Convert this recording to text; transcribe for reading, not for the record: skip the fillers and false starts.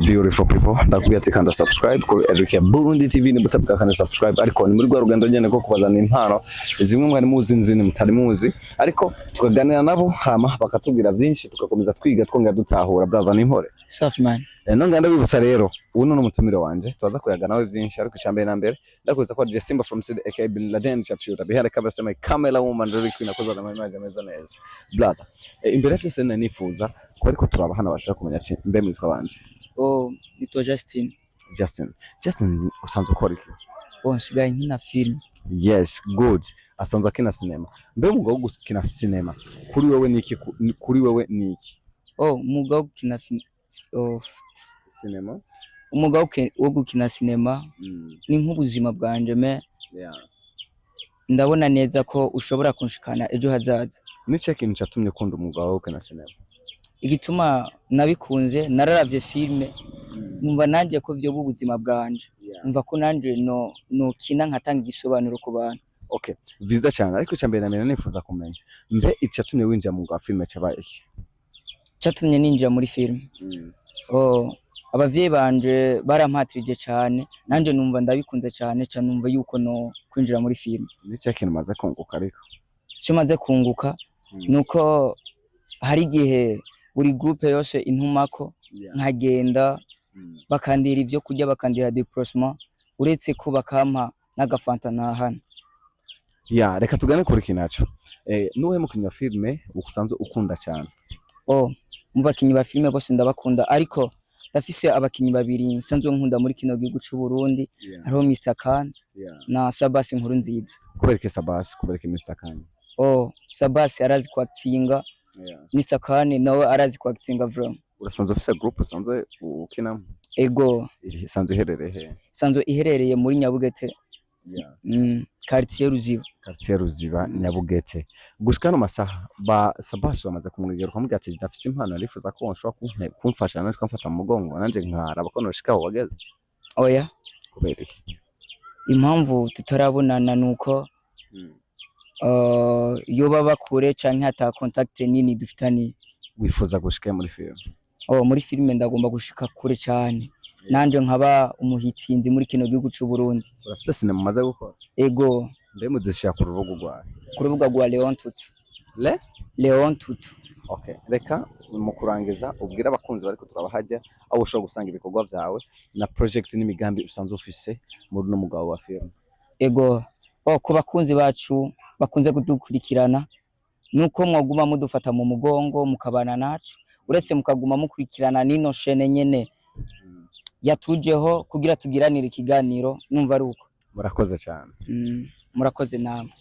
my beautiful people, ndakubwiye ati kanda subscribe ko Eric Burundi TV ni mutabwa kanda subscribe ariko ni muri rwa rugendo nyene ko kubazana impano zimwe mwari muzi nzini mutari muzi ariko tukaganira nabo hama bakatubwira byinshi tugakomeza twiga twongera dutahura brother n'impore safi man nganda bibutsa rero uno no mutumire wanje twaza kuyaga nawe byinshi ariko cyambaye na mbere ndakuza ko je Simba from City aka Bin Laden chapshuta bihare kabla sema camera woman ruri kwina koza na maji meza neza brother imbere y'byose nifuza ko ariko turabahana bashaka kumenya ati mbe mwitwa banje nitwa Justin usanzwe ukora iki nsigaye nkina film yes good asanzwe akina cinema mbe umugabo wo gukina cinema kuri wewe niki umugabo wo gukina cinema umugabo wo gukina cinema ni nk'ubuzima bwanje ndabona neza ko ushobora kunshikana ejo hazaza nice kintu cyatumye ukunda umugabo wo gukina cinema igituma nabikunze nararavye filme numva nanje ko vyo bubuzima bwanje numva ko nanje no kina nkatanga igisobanuro ku bantu okay viza cyane ariko cyambere na mbere nifuza kumenya mbe icyatumye winjira mu gwa filme cyabaye iki cyatumye ninjira muri filme abavyeyi banje barampatirije cyane nanje numva ndabikunze cyane numva yuko no kwinjira muri filme nice kintu maze kunguka ariko cyo maze kunguka nuko hari gihe buri groupe yose intumako nkagenda bakandira ivyo kurya bakandira déplacement uretse ko bakampa n'agafanta nahana reka tugane kuri kinacho nuwe mukinnyi wa filme ukusanzwe ukunda cyane mu bakinnyi ba filme bose ndabakunda ariko ndafise abakinnyi babiri nsanzwe nkunda muri kino gihugu cy'u Burundi hariho Mr Khan na Sabasi nkuru nziza kubereke Sabasi kubereke Mr Khan Sabasi arazi kwactinga Mr Khan nawe arazi kwactinga vraiment urasanzwe ufise group usanzwe ukina ego isanzwe iherereye sanzwe iherereye muri Nyabugete quartier Ruziba Nyabugete gushika no masaha ba Sabasi bamaze kumwegera kumubwira ati ndafise impano arifuza ko nshobora kumfasha nanje kwamfata mu mugongo nanje nkaraba ko noshikaho wageze oya kubera iki impamvu tutarabonana nuko yoba bakure canke hata contact nini dufitani wifuza gushika muri film muri filme ndagomba gushika kure cyane nanje nkaba umuhitinzi muri kino gihugu cy'u Burundi urafise cinema maze gukora ego mbe muzishya ku rubuga rwa Leon Tutu okay reka mu kurangiza ubwira abakunzi bari ko turabahajya aho ushobora gusanga ibikorwa byawe na project n'imigambi usanzwe ufise muri no mugabo wa film ego ku bakunzi bacu bakunze kudukurikirana nuko mwaguma mudufata mu mugongo mukabana nacu uretse mukaguma mukurikirana nino shene nyene yatujeho kugira tugiranire ikiganiro numva ari uko murakoze cyane murakoze namwe